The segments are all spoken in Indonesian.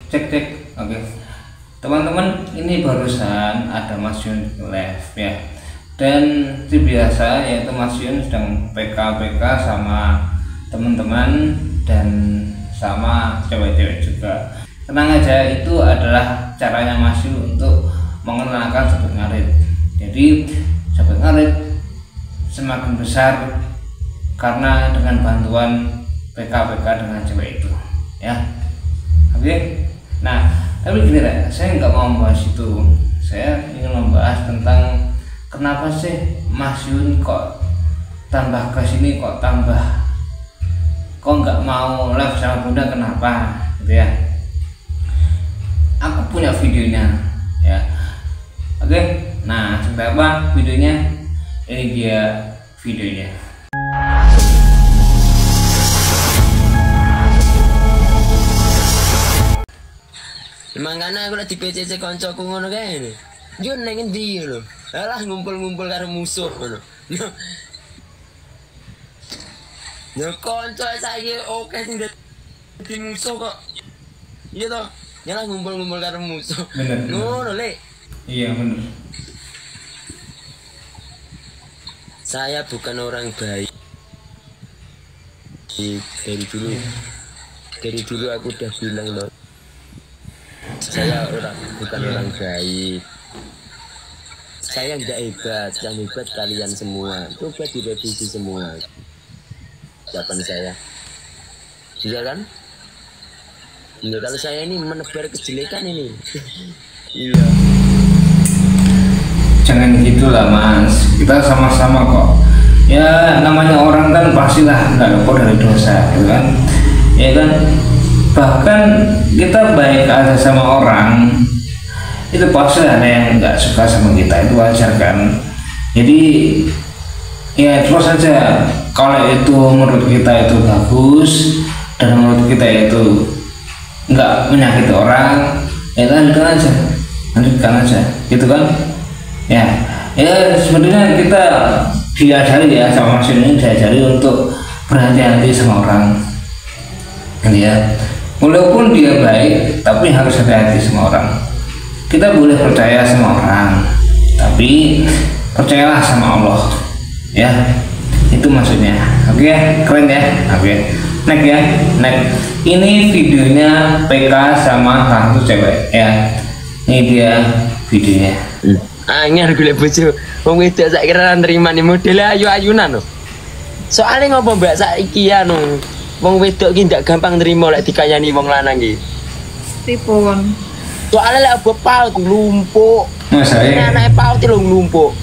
Cek cek. Oke. Teman-teman, ini barusan ada Mas Yun live ya. Dan seperti biasa yaitu Mas Yun sedang PK sama teman-teman dan sama cewek-cewek juga. Tenang aja, itu adalah caranya Mas Yun untuk mengenalkan Sobat Ngarit. Jadi Sobat Ngarit semakin besar karena dengan bantuan PK dengan cewek itu ya. Oke. Nah, tapi gini ya, saya nggak mau membahas itu. Saya ingin membahas tentang kenapa sih Mas Yun kok tambah ke sini, kok nggak mau live sama Bunda, kenapa gitu ya. Aku punya videonya ya. Oke, nah seperti apa videonya? Ini dia videonya. Mangkane aku lagi di PCC koncoku ngono kae lho. Yo ning endi lho. Alah ngumpul-ngumpul karo musuh ngono. Yo konco saiki oke sing dadi musuh kok. Iya toh. Nyalah ngumpul-ngumpul karo musuh. Ngono Le. Iya bener. Saya bukan orang baik. Dari dulu aku udah bilang loh. Saya bukan orang baik. Saya nggak hebat, yang hebat kalian semua. Coba direvisi semua ucapan saya. Iya kan? Ya, kalau saya ini menebar kejelekan ini. Iya. Jangan gitulah Mas, kita sama-sama kok. Ya namanya orang kan pastilah nggak luput dari dosa, gitu kan? Ya kan? Bahkan kita baik aja sama orang, itu pasti ada yang nggak suka sama kita, itu wajar kan. Jadi ya terus saja, kalau itu menurut kita itu bagus dan menurut kita itu nggak menyakiti orang, ya lanjutkan aja gitu kan. Ya sebenarnya kita diajari ya sama Mas ini, diajari untuk berhati-hati sama orang gitu ya. Walaupun dia baik, tapi harus hati-hati sama orang. Kita boleh percaya sama orang, tapi percayalah sama Allah. Ya, itu maksudnya. Oke, keren ya. Oke, next ya, next. Ini videonya PK sama salah satu cewek. Ya, ini dia videonya. Angel golek bojo. Wong wedok sak kira nerima nih model ayu-ayunan lho. Soale ngopo Mbak saiki anu wong wedok ki ndak gampang nerima lek dikayani wong lanang ki. Pripun? Soale lek obo paut lumpuk. Masake Anake paut lho lumpuk.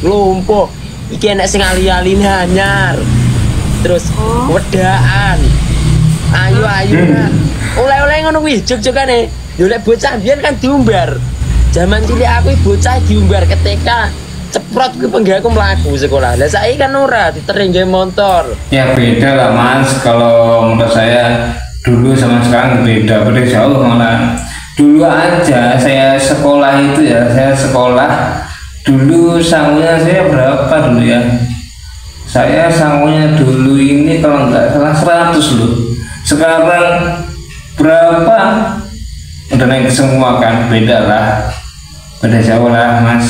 Lumpuk. Iki enek sing ali-aline anyar. Terus wedaan. Ayu-ayunan. Oleh-oleh ngono kuwi jog-jogane. Yo lek bocah biyen kan diumbar. Zaman cilik aku bocah diumbar ketika ceprot ke penggaku melaku sekolah. Lah saiki kan ora ditering gawe motor. Ya beda lah Mas, kalau menurut saya dulu sama sekarang beda jauh malah. Dulu aja saya sekolah itu ya, saya sekolah dulu sangunya saya berapa dulu ya? Saya sangunya dulu ini kalau nggak salah 100 loh. Sekarang berapa? Udah naik semua kan, beda lah. Beda jauh lah Mas.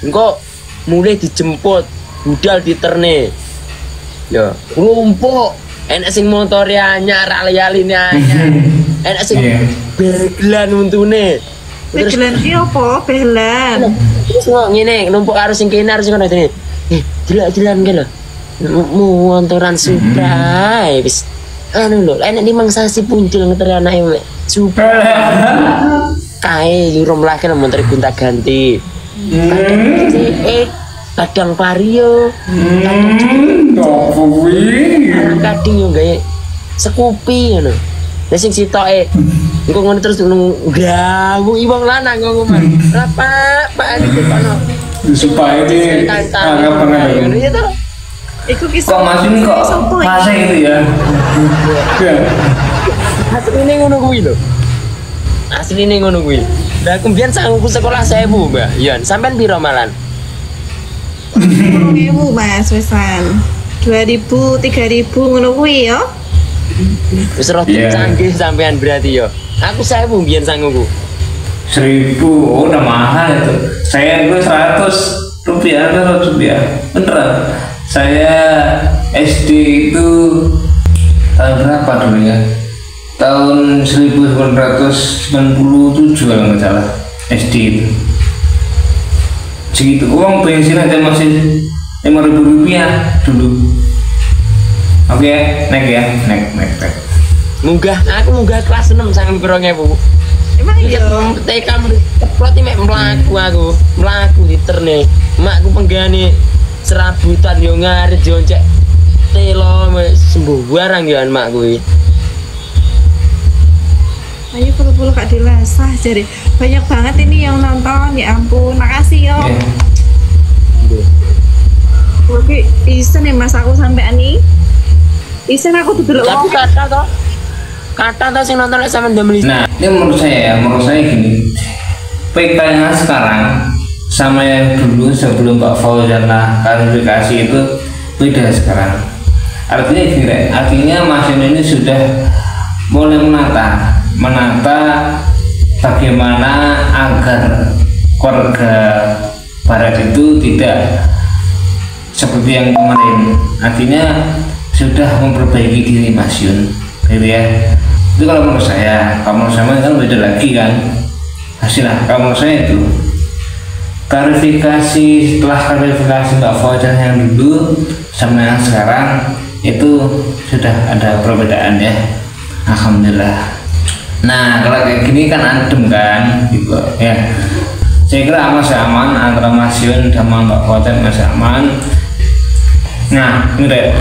Engko mulai dijemput budal diterne. Ya, lumpuk. Enak sing motore anyar, ali-aline anyar. Enak sing begelan untune. Begelan ki opo? Begelan. Terus kok ngene, numpuk karo sing kene harus ngono dene. Delok-delokan ki lho. Montoran Supra wis anu lho, enak dimangsasi puncul ngeteri anake Supra. Kae yurum lagi lah motor gonta-ganti. Kadang Vario, kadang yo gawe Scoopy ngono. Lah sing sitoke engko ngono terus ganggu wong lanang ngomong. Lah Pak iki kono. Supaya ini anggap-anggap ngono ya to. Iku kisah. Kok Mas ini kok fase itu ya? Asline ngono kuwi lho. Asline ngono kuwi. Lah kemudian sanggup sekolah 1000, Mbak. Yon, sampean piro malan? 1000 Mas wesan. 2000, 3000 ngono kuwi ya. Wis rada canggih sampean berarti yo. Aku 1000 biyen sanguku. 1000, oh udah mahal itu. Saya itu 100 rupiah, 100 rupiah. Beneran. Saya SD itu tahun berapa dulu ya? Tahun 1997 kalau nggak salah. SD itu. Segitu. Uang bensin aja masih 5.000 rupiah dulu. Oke ya, naik. Munggah, aku munggah kelas 6 sangat kurang bu. Emang iya. TK ceplot mek mlaku diterne. Makku penggane serabutan yo ngarit yo cek telo sembuh barang ya makku iki. Ayo puluh-puluh Kak Dilasah jadi banyak banget ini yang nonton, ya ampun, makasih yo. Oke, isen ya mas aku sampai ani. Isen aku tuh dulu. Tapi kata toh sing nonton sama Damli. Nah, ini menurut saya gini. PK-nya sekarang sama yang dulu sebelum Pak Fauzan klarifikasi itu beda sekarang. Artinya gini, artinya Mas Yun ini sudah mulai menata bagaimana agar keluarga Barat itu tidak seperti yang kemarin. Artinya sudah memperbaiki diri Mas Yun, gitu ya. Itu kalau menurut saya kan beda lagi kan hasilnya. Kalau menurut saya itu setelah klarifikasi Mbak Fauzan yang dulu sama yang sekarang itu sudah ada perbedaan ya, alhamdulillah. Nah kalau kayak gini kan adem kan gitu ya. Saya kira masih aman antara Mas Yun sama Mbak Fauzan, masih aman. Nah ini deh,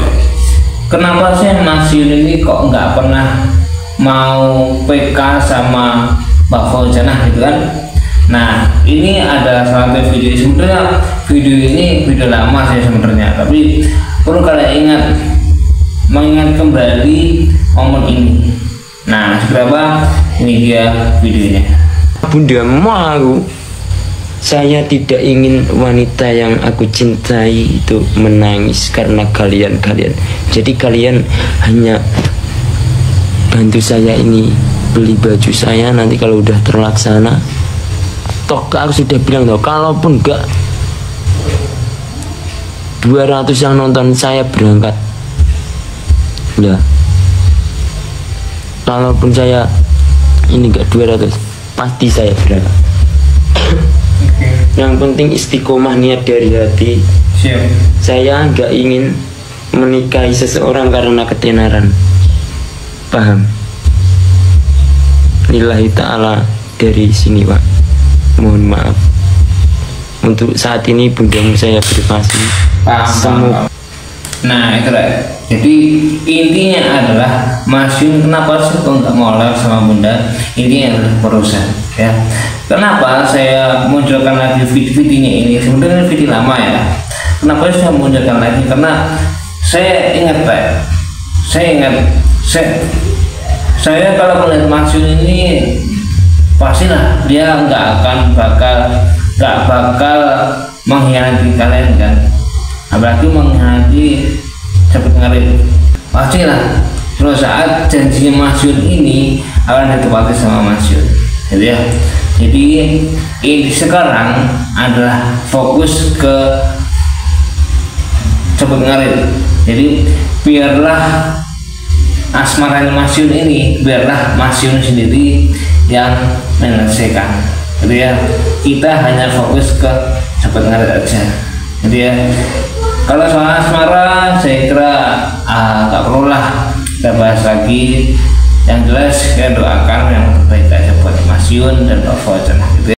kenapa sih Mas Yun ini kok nggak pernah mau PK sama Mbak Fauzan gitu kan? Nah ini ada salah satu video, sebenarnya video ini video lama sih sebenarnya, tapi perlu kalian mengingat kembali momen ini. Nah seberapa ini dia videonya. Bunda mau, saya tidak ingin wanita yang aku cintai itu menangis karena kalian. Jadi kalian hanya bantu saya ini beli baju saya, nanti kalau udah terlaksana toh aku sudah bilang toh, kalaupun enggak 200 yang nonton saya berangkat ya, kalaupun saya ini enggak 200 pasti saya berangkat. Yang penting istiqomah niat dari hati. Siap. Saya enggak ingin menikahi seseorang karena ketenaran, paham? Lillahi ta'ala dari sini Pak, mohon maaf untuk saat ini bundamu saya privasi. Paham. Nah itulah, jadi intinya adalah Mas Yun kenapa sih kok nggak mau live sama Bunda, ini adalah perusahaan ya. Kenapa saya munculkan lagi videonya ini, sebenarnya video lama ya. Kenapa saya munculkan lagi, karena saya ingat Pak, saya kalau melihat Mas Yun ini pastilah dia nggak bakal mengkhianati kalian kan, apalagi mengkhianati cepet ngarit. Pastilah suatu saat janjinya Mas Yun ini akan ditepati sama Mas Yun, gitu ya. Jadi ini sekarang adalah fokus ke cepet ngarit. Jadi biarlah asmaranya Mas Yun ini, biarlah Mas Yun sendiri yang menyelesaikan, gitu ya. Kita hanya fokus ke cepet ngarit aja, gitu ya. Kalau soal asmara saya kira tak perlulah kita bahas lagi. Yang jelas saya doakan yang terbaik aja buat Mas Yun dan Mbak Fauzan, gitu ya.